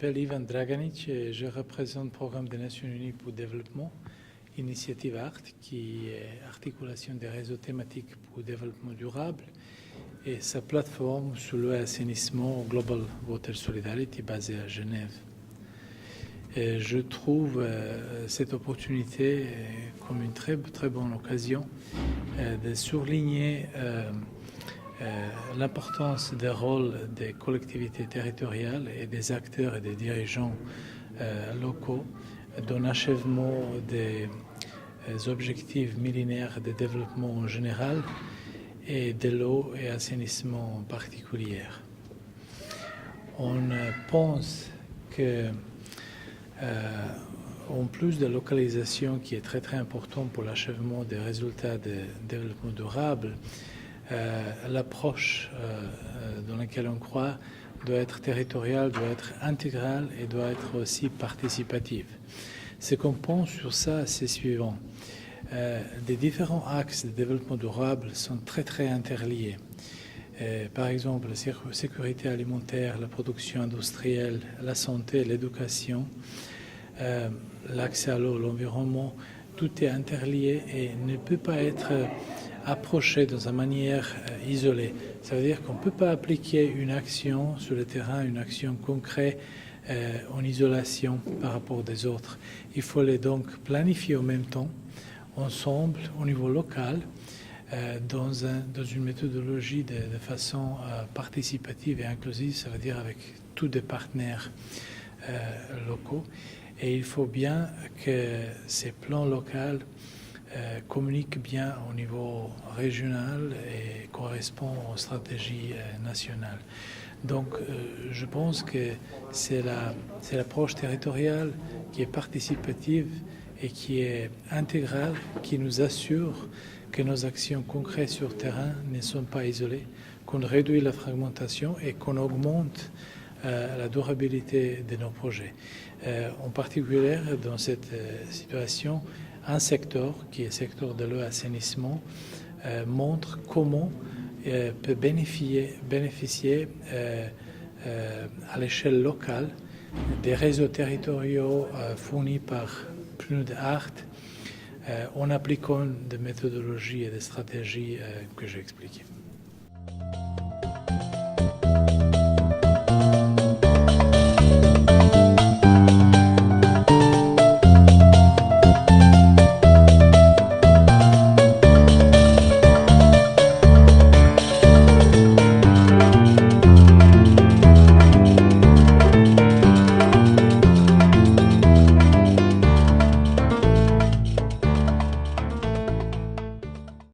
m'appelle Ivan Draganic et je représente le Programme des Nations Unies pour le développement, Initiative ART, qui est articulation des réseaux thématiques pour le développement durable, et sa plateforme sur l'assainissement Global Water Solidarity basée à Genève. Et je trouve cette opportunité comme une très bonne occasion de souligner l'importance des rôles des collectivités territoriales et des acteurs et des dirigeants locaux dans l'achèvement des objectifs millénaires de développement en général et de l'eau et assainissement en particulier. On pense que en plus de la localisation qui est très important pour l'achèvement des résultats de développement durable, l'approche dans laquelle on croit doit être territoriale, doit être intégrale et doit être aussi participative. Ce qu'on pense sur ça, c'est suivant. Les différents axes de développement durable sont très interliés. Par exemple, la sécurité alimentaire, la production industrielle, la santé, l'éducation, l'accès à l'eau, l'environnement, tout est interlié et ne peut pas être approché dans une manière isolée. Ça veut dire qu'on ne peut pas appliquer une action sur le terrain, une action concrète en isolation par rapport des autres. Il faut les donc planifier en même temps, ensemble, au niveau local, dans une méthodologie de façon participative et inclusive, ça veut dire avec tous des partenaires locaux. Et il faut bien que ces plans locaux communiquent bien au niveau régional et correspondent aux stratégies nationales. Donc je pense que c'est l'approche territoriale qui est participative et qui est intégrale, qui nous assure que nos actions concrètes sur le terrain ne sont pas isolées, qu'on réduit la fragmentation et qu'on augmente la durabilité de nos projets. En particulier, dans cette situation, un secteur, qui est le secteur de l'assainissement, montre comment peut bénéficier à l'échelle locale des réseaux territoriaux fournis par PNUD ART en appliquant des méthodologies et des stratégies que j'ai expliquées.